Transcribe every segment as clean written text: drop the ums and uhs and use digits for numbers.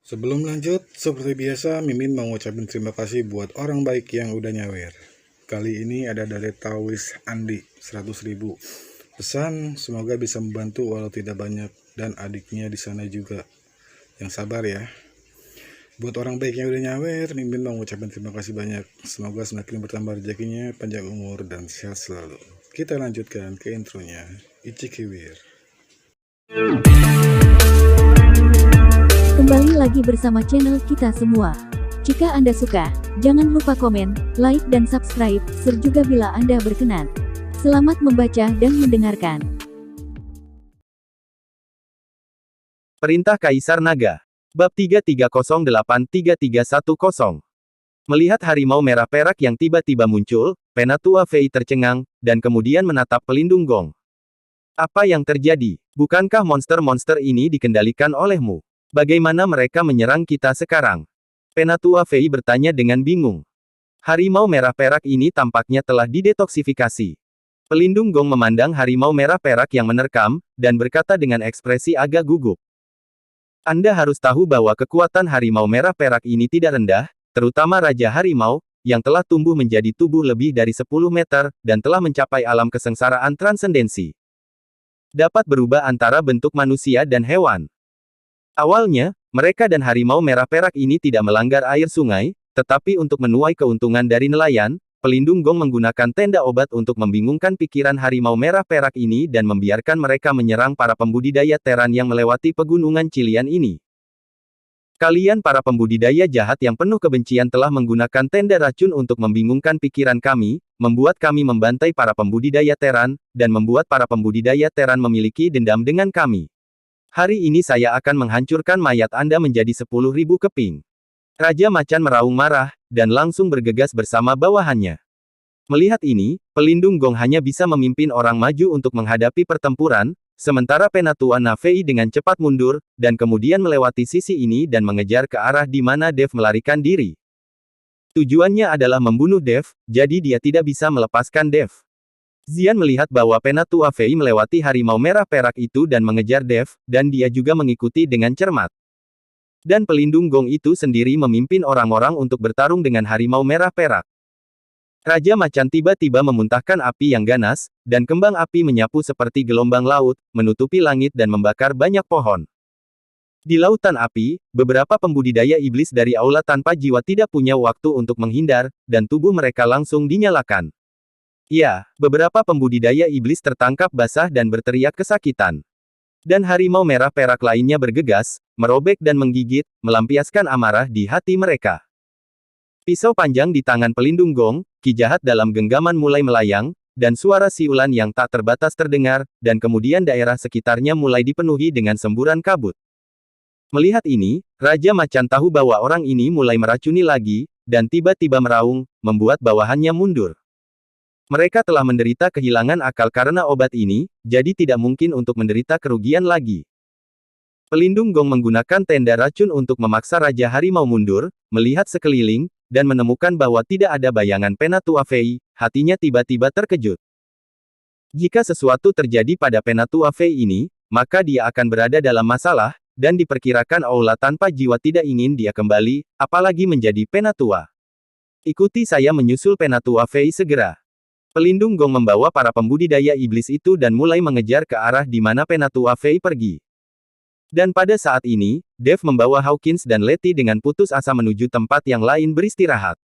Sebelum lanjut, seperti biasa, Mimin mau ngucapin terima kasih buat orang baik yang udah nyawer. Kali ini ada dari Tawis Andi, 100.000. Pesan, semoga bisa membantu walau tidak banyak, dan adiknya di sana juga. Yang sabar ya. Buat orang baik yang udah nyawer, Mimin mau ngucapin terima kasih banyak. Semoga semakin bertambah rezekinya, panjang umur, dan sehat selalu. Kita lanjutkan ke intronya. Ichikiwir. Kembali lagi bersama channel kita semua. Jika Anda suka, jangan lupa komen, like dan subscribe, share juga bila Anda berkenan. Selamat membaca dan mendengarkan. Perintah Kaisar Naga. Bab 3308-3310. Melihat harimau merah perak yang tiba-tiba muncul, Penatua Fei tercengang, dan kemudian menatap pelindung gong. Apa yang terjadi? Bukankah monster-monster ini dikendalikan olehmu? Bagaimana mereka menyerang kita sekarang? Penatua Fei bertanya dengan bingung. Harimau merah perak ini tampaknya telah didetoksifikasi. Pelindung gong memandang harimau merah perak yang menerkam, dan berkata dengan ekspresi agak gugup. Anda harus tahu bahwa kekuatan harimau merah perak ini tidak rendah, terutama Raja Harimau, yang telah tumbuh menjadi tubuh lebih dari 10 meter, dan telah mencapai alam kesengsaraan transendensi. Dapat berubah antara bentuk manusia dan hewan. Awalnya, mereka dan harimau merah perak ini tidak melanggar air sungai, tetapi untuk menuai keuntungan dari nelayan, pelindung gong menggunakan tenda obat untuk membingungkan pikiran harimau merah perak ini dan membiarkan mereka menyerang para pembudidaya teran yang melewati pegunungan Cilian ini. Kalian para pembudidaya jahat yang penuh kebencian telah menggunakan tenda racun untuk membingungkan pikiran kami, membuat kami membantai para pembudidaya teran, dan membuat para pembudidaya teran memiliki dendam dengan kami. Hari ini saya akan menghancurkan mayat Anda menjadi 10.000 keping. Raja Macan meraung marah, dan langsung bergegas bersama bawahannya. Melihat ini, pelindung gong hanya bisa memimpin orang maju untuk menghadapi pertempuran, sementara Penatua Fei dengan cepat mundur, dan kemudian melewati sisi ini dan mengejar ke arah di mana Dev melarikan diri. Tujuannya adalah membunuh Dev, jadi dia tidak bisa melepaskan Dev. Zian melihat bahwa Penatua Fei melewati harimau merah perak itu dan mengejar Dev, dan dia juga mengikuti dengan cermat. Dan pelindung gong itu sendiri memimpin orang-orang untuk bertarung dengan harimau merah perak. Raja Macan tiba-tiba memuntahkan api yang ganas, dan kembang api menyapu seperti gelombang laut, menutupi langit dan membakar banyak pohon. Di lautan api, beberapa pembudidaya iblis dari aula tanpa jiwa tidak punya waktu untuk menghindar, dan tubuh mereka langsung dinyalakan. Ya, beberapa pembudidaya iblis tertangkap basah dan berteriak kesakitan. Dan harimau merah perak lainnya bergegas, merobek dan menggigit, melampiaskan amarah di hati mereka. Pisau panjang di tangan pelindung gong, ki jahat dalam genggaman mulai melayang, dan suara siulan yang tak terbatas terdengar, dan kemudian daerah sekitarnya mulai dipenuhi dengan semburan kabut. Melihat ini, Raja Macan tahu bahwa orang ini mulai meracuni lagi, dan tiba-tiba meraung, membuat bawahannya mundur. Mereka telah menderita kehilangan akal karena obat ini, jadi tidak mungkin untuk menderita kerugian lagi. Pelindung gong menggunakan tenda racun untuk memaksa Raja Harimau mundur, melihat sekeliling, dan menemukan bahwa tidak ada bayangan Penatua Fei, hatinya tiba-tiba terkejut. Jika sesuatu terjadi pada Penatua Fei ini, maka dia akan berada dalam masalah, dan diperkirakan aula tanpa jiwa tidak ingin dia kembali, apalagi menjadi Penatua. Ikuti saya menyusul Penatua Fei segera. Pelindung gong membawa para pembudidaya iblis itu dan mulai mengejar ke arah di mana Penatua Fei pergi. Dan pada saat ini, Dev membawa Hawkins dan Letty dengan putus asa menuju tempat yang lain beristirahat.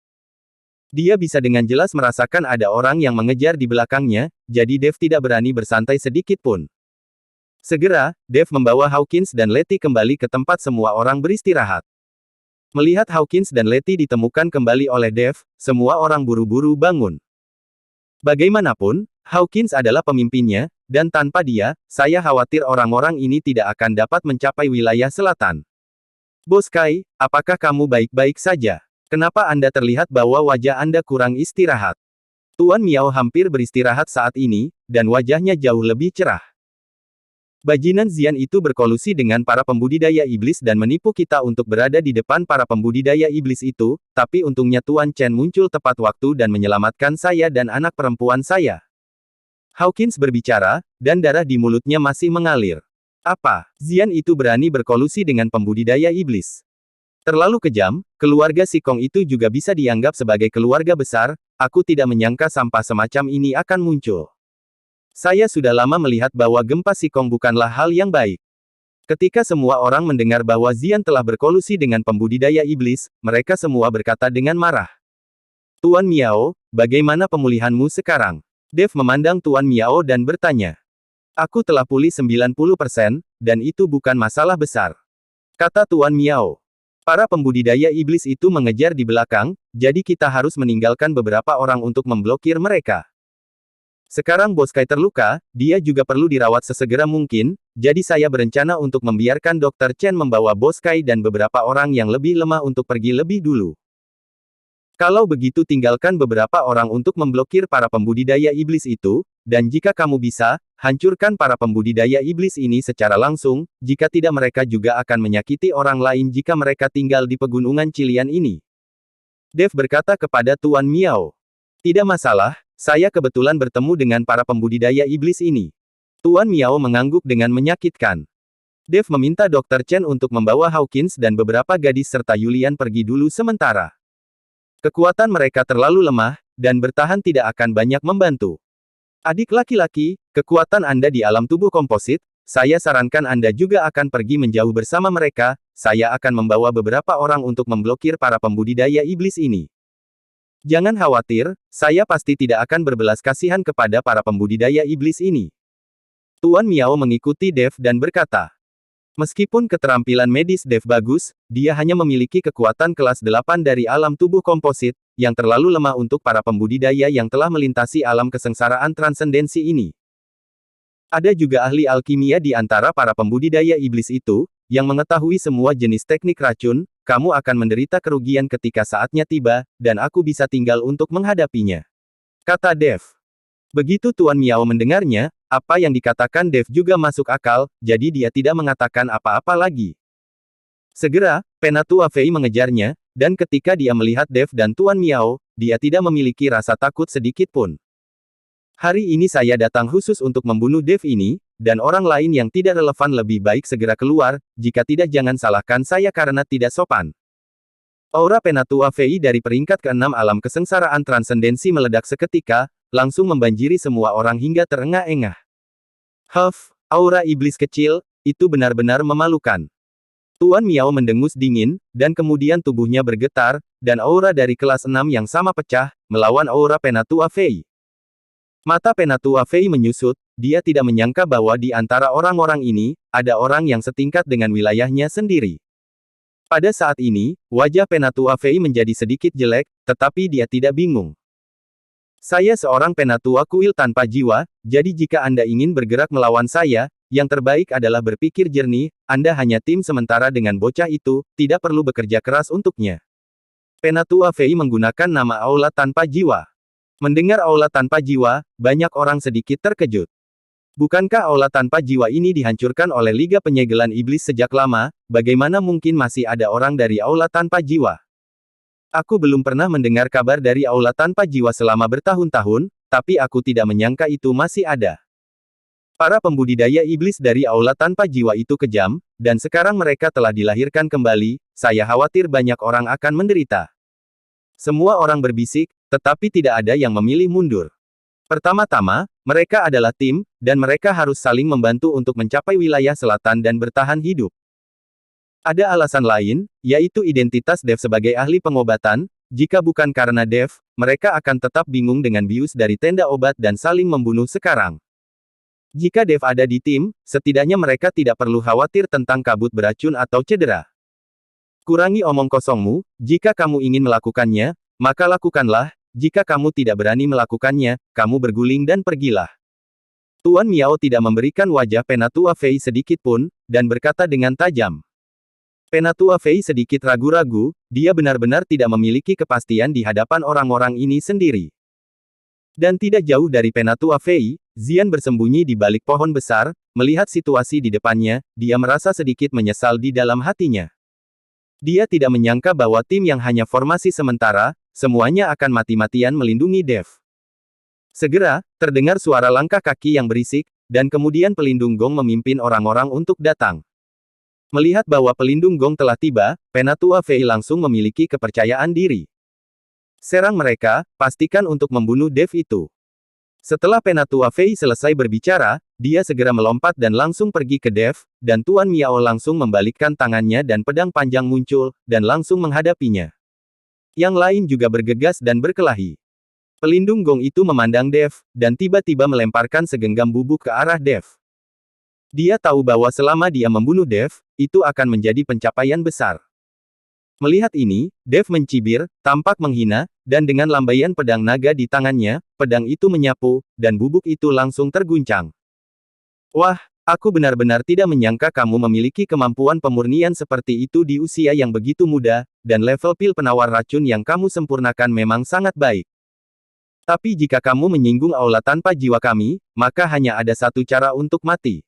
Dia bisa dengan jelas merasakan ada orang yang mengejar di belakangnya, jadi Dev tidak berani bersantai sedikit pun. Segera, Dev membawa Hawkins dan Letty kembali ke tempat semua orang beristirahat. Melihat Hawkins dan Letty ditemukan kembali oleh Dev, semua orang buru-buru bangun. Bagaimanapun, Hawkins adalah pemimpinnya, dan tanpa dia, saya khawatir orang-orang ini tidak akan dapat mencapai wilayah selatan. Bos Kai, apakah kamu baik-baik saja? Kenapa Anda terlihat bahwa wajah Anda kurang istirahat? Tuan Miao hampir beristirahat saat ini, dan wajahnya jauh lebih cerah. Bajingan Zian itu berkolusi dengan para pembudidaya iblis dan menipu kita untuk berada di depan para pembudidaya iblis itu, tapi untungnya Tuan Chen muncul tepat waktu dan menyelamatkan saya dan anak perempuan saya. Hawkins berbicara, dan darah di mulutnya masih mengalir. Apa? Zian itu berani berkolusi dengan pembudidaya iblis? Terlalu kejam, keluarga Sikong itu juga bisa dianggap sebagai keluarga besar, aku tidak menyangka sampah semacam ini akan muncul. Saya sudah lama melihat bahwa gempa Sikong bukanlah hal yang baik. Ketika semua orang mendengar bahwa Zian telah berkolusi dengan pembudidaya iblis, mereka semua berkata dengan marah. Tuan Miao, bagaimana pemulihanmu sekarang? Dev memandang Tuan Miao dan bertanya. Aku telah pulih 90%, dan itu bukan masalah besar. Kata Tuan Miao. Para pembudidaya iblis itu mengejar di belakang, jadi kita harus meninggalkan beberapa orang untuk memblokir mereka. Sekarang Bos Kai terluka, dia juga perlu dirawat sesegera mungkin, jadi saya berencana untuk membiarkan Dr. Chen membawa Bos Kai dan beberapa orang yang lebih lemah untuk pergi lebih dulu. Kalau begitu tinggalkan beberapa orang untuk memblokir para pembudidaya iblis itu, dan jika kamu bisa, hancurkan para pembudidaya iblis ini secara langsung, jika tidak mereka juga akan menyakiti orang lain jika mereka tinggal di pegunungan Cilian ini. Dev berkata kepada Tuan Miao. Tidak masalah, saya kebetulan bertemu dengan para pembudidaya iblis ini. Tuan Miao mengangguk dengan menyakitkan. Dev meminta Dr. Chen untuk membawa Hawkins dan beberapa gadis serta Yulian pergi dulu sementara. Kekuatan mereka terlalu lemah, dan bertahan tidak akan banyak membantu. Adik laki-laki, kekuatan Anda di alam tubuh komposit, saya sarankan Anda juga akan pergi menjauh bersama mereka, saya akan membawa beberapa orang untuk memblokir para pembudidaya iblis ini. Jangan khawatir, saya pasti tidak akan berbelas kasihan kepada para pembudidaya iblis ini. Tuan Miao mengikuti Dev dan berkata, meskipun keterampilan medis Dev bagus, dia hanya memiliki kekuatan kelas 8 dari alam tubuh komposit, yang terlalu lemah untuk para pembudidaya yang telah melintasi alam kesengsaraan transendensi ini. Ada juga ahli alkimia di antara para pembudidaya iblis itu, yang mengetahui semua jenis teknik racun, kamu akan menderita kerugian ketika saatnya tiba, dan aku bisa tinggal untuk menghadapinya. Kata Dev. Begitu Tuan Miao mendengarnya, apa yang dikatakan Dev juga masuk akal, jadi dia tidak mengatakan apa-apa lagi. Segera, Penatua Fei mengejarnya, dan ketika dia melihat Dev dan Tuan Miao, dia tidak memiliki rasa takut sedikit pun. Hari ini saya datang khusus untuk membunuh Dev ini, dan orang lain yang tidak relevan lebih baik segera keluar, jika tidak jangan salahkan saya karena tidak sopan. Aura Penatua Fei dari peringkat ke-6 alam kesengsaraan transendensi meledak seketika, langsung membanjiri semua orang hingga terengah-engah. Huff, aura iblis kecil, itu benar-benar memalukan. Tuan Miao mendengus dingin, dan kemudian tubuhnya bergetar, dan aura dari kelas 6 yang sama pecah, melawan aura Penatua Fei. Mata Penatua Fei menyusut, dia tidak menyangka bahwa di antara orang-orang ini, ada orang yang setingkat dengan wilayahnya sendiri. Pada saat ini, wajah Penatua Fei menjadi sedikit jelek, tetapi dia tidak bingung. Saya seorang penatua kuil tanpa jiwa, jadi jika Anda ingin bergerak melawan saya, yang terbaik adalah berpikir jernih, Anda hanya tim sementara dengan bocah itu, tidak perlu bekerja keras untuknya. Penatua Fei menggunakan nama aula tanpa jiwa. Mendengar aula tanpa jiwa, banyak orang sedikit terkejut. Bukankah aula tanpa jiwa ini dihancurkan oleh Liga Penyegelan Iblis sejak lama, bagaimana mungkin masih ada orang dari aula tanpa jiwa? Aku belum pernah mendengar kabar dari aula tanpa jiwa selama bertahun-tahun, tapi aku tidak menyangka itu masih ada. Para pembudidaya iblis dari aula tanpa jiwa itu kejam, dan sekarang mereka telah dilahirkan kembali, saya khawatir banyak orang akan menderita. Semua orang berbisik, tetapi tidak ada yang memilih mundur. Pertama-tama, mereka adalah tim, dan mereka harus saling membantu untuk mencapai wilayah selatan dan bertahan hidup. Ada alasan lain, yaitu identitas Dev sebagai ahli pengobatan, jika bukan karena Dev, mereka akan tetap bingung dengan bius dari tenda obat dan saling membunuh sekarang. Jika Dev ada di tim, setidaknya mereka tidak perlu khawatir tentang kabut beracun atau cedera. Kurangi omong kosongmu, jika kamu ingin melakukannya, maka lakukanlah, jika kamu tidak berani melakukannya, kamu berguling dan pergilah. Tuan Miao tidak memberikan wajah Penatua Fei sedikit pun, dan berkata dengan tajam. Penatua Fei sedikit ragu-ragu, dia benar-benar tidak memiliki kepastian di hadapan orang-orang ini sendiri. Dan tidak jauh dari Penatua Fei, Zian bersembunyi di balik pohon besar, melihat situasi di depannya, dia merasa sedikit menyesal di dalam hatinya. Dia tidak menyangka bahwa tim yang hanya formasi sementara, semuanya akan mati-matian melindungi Dev. Segera, terdengar suara langkah kaki yang berisik, dan kemudian pelindung gong memimpin orang-orang untuk datang. Melihat bahwa pelindung gong telah tiba, Penatua Fei langsung memiliki kepercayaan diri. Serang mereka, pastikan untuk membunuh Dev itu. Setelah Penatua Fei selesai berbicara, dia segera melompat dan langsung pergi ke Dev, dan Tuan Miao langsung membalikkan tangannya dan pedang panjang muncul, dan langsung menghadapinya. Yang lain juga bergegas dan berkelahi. Pelindung gong itu memandang Dev, dan tiba-tiba melemparkan segenggam bubuk ke arah Dev. Dia tahu bahwa selama dia membunuh Dev, itu akan menjadi pencapaian besar. Melihat ini, Dev mencibir, tampak menghina, dan dengan lambaian pedang naga di tangannya, pedang itu menyapu, dan bubuk itu langsung terguncang. Wah, aku benar-benar tidak menyangka kamu memiliki kemampuan pemurnian seperti itu di usia yang begitu muda, dan level pil penawar racun yang kamu sempurnakan memang sangat baik. Tapi jika kamu menyinggung aula tanpa jiwa kami, maka hanya ada satu cara untuk mati.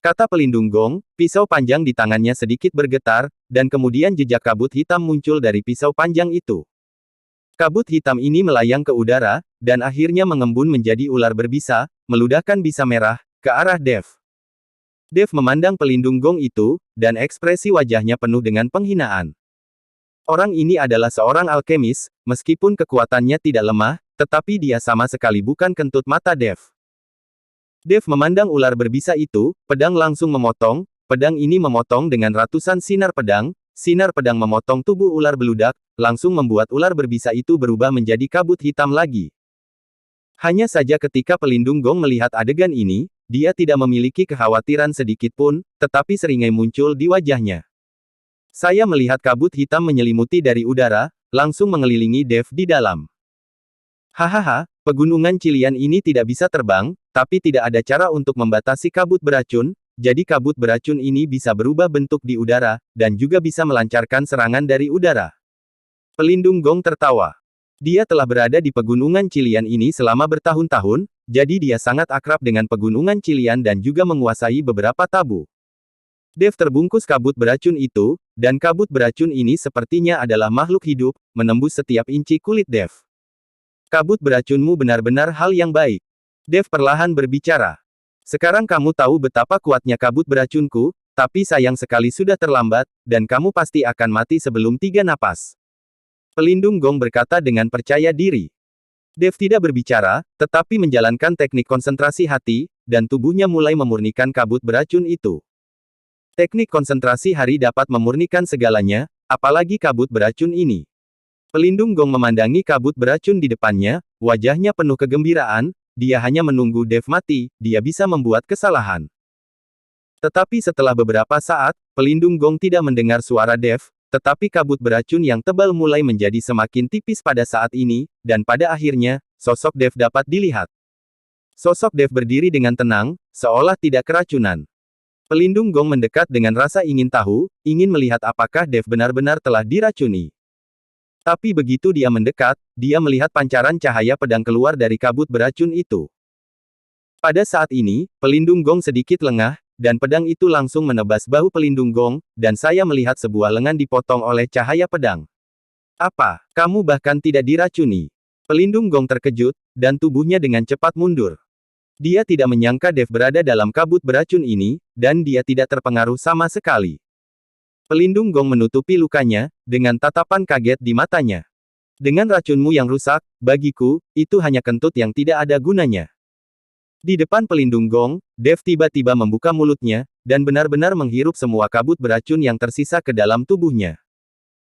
Kata pelindung gong, pisau panjang di tangannya sedikit bergetar, dan kemudian jejak kabut hitam muncul dari pisau panjang itu. Kabut hitam ini melayang ke udara, dan akhirnya mengembun menjadi ular berbisa, meludahkan bisa merah, ke arah Dev. Dev memandang pelindung gong itu, dan ekspresi wajahnya penuh dengan penghinaan. Orang ini adalah seorang alkemis, meskipun kekuatannya tidak lemah, tetapi dia sama sekali bukan kentut mata Dev. Dev memandang ular berbisa itu, pedang langsung memotong, pedang ini memotong dengan ratusan sinar pedang memotong tubuh ular beludak, langsung membuat ular berbisa itu berubah menjadi kabut hitam lagi. Hanya saja ketika pelindung gong melihat adegan ini, dia tidak memiliki kekhawatiran sedikit pun, tetapi seringai muncul di wajahnya. Saya melihat kabut hitam menyelimuti dari udara, langsung mengelilingi Dev di dalam. Hahaha, pegunungan Cilian ini tidak bisa terbang, tapi tidak ada cara untuk membatasi kabut beracun, jadi kabut beracun ini bisa berubah bentuk di udara, dan juga bisa melancarkan serangan dari udara. Pelindung gong tertawa. Dia telah berada di pegunungan Cilian ini selama bertahun-tahun, jadi dia sangat akrab dengan pegunungan Cilian dan juga menguasai beberapa tabu. Dev terbungkus kabut beracun itu, dan kabut beracun ini sepertinya adalah makhluk hidup, menembus setiap inci kulit Dev. Kabut beracunmu benar-benar hal yang baik. Dev perlahan berbicara. Sekarang kamu tahu betapa kuatnya kabut beracunku, tapi sayang sekali sudah terlambat, dan kamu pasti akan mati sebelum 3 napas. Pelindung gong berkata dengan percaya diri. Dev tidak berbicara, tetapi menjalankan teknik konsentrasi hati, dan tubuhnya mulai memurnikan kabut beracun itu. Teknik konsentrasi hari dapat memurnikan segalanya, apalagi kabut beracun ini. Pelindung gong memandangi kabut beracun di depannya, wajahnya penuh kegembiraan, dia hanya menunggu Dev mati, dia bisa membuat kesalahan. Tetapi setelah beberapa saat, pelindung gong tidak mendengar suara Dev, tetapi kabut beracun yang tebal mulai menjadi semakin tipis pada saat ini, dan pada akhirnya, sosok Dev dapat dilihat. Sosok Dev berdiri dengan tenang, seolah tidak keracunan. Pelindung gong mendekat dengan rasa ingin tahu, ingin melihat apakah Dev benar-benar telah diracuni. Tapi begitu dia mendekat, dia melihat pancaran cahaya pedang keluar dari kabut beracun itu. Pada saat ini, pelindung gong sedikit lengah, dan pedang itu langsung menebas bahu pelindung gong, dan saya melihat sebuah lengan dipotong oleh cahaya pedang. Apa, kamu bahkan tidak diracuni? Pelindung gong terkejut, dan tubuhnya dengan cepat mundur. Dia tidak menyangka Dev berada dalam kabut beracun ini, dan dia tidak terpengaruh sama sekali. Pelindung gong menutupi lukanya, dengan tatapan kaget di matanya. Dengan racunmu yang rusak, bagiku, itu hanya kentut yang tidak ada gunanya. Di depan pelindung gong, Dev tiba-tiba membuka mulutnya, dan benar-benar menghirup semua kabut beracun yang tersisa ke dalam tubuhnya.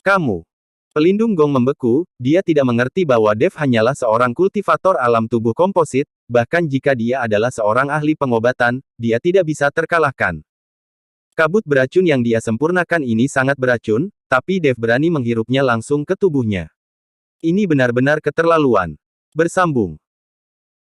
Kamu. Pelindung gong membeku, dia tidak mengerti bahwa Dev hanyalah seorang kultivator alam tubuh komposit, bahkan jika dia adalah seorang ahli pengobatan, dia tidak bisa terkalahkan. Kabut beracun yang dia sempurnakan ini sangat beracun, tapi Dev berani menghirupnya langsung ke tubuhnya. Ini benar-benar keterlaluan. Bersambung.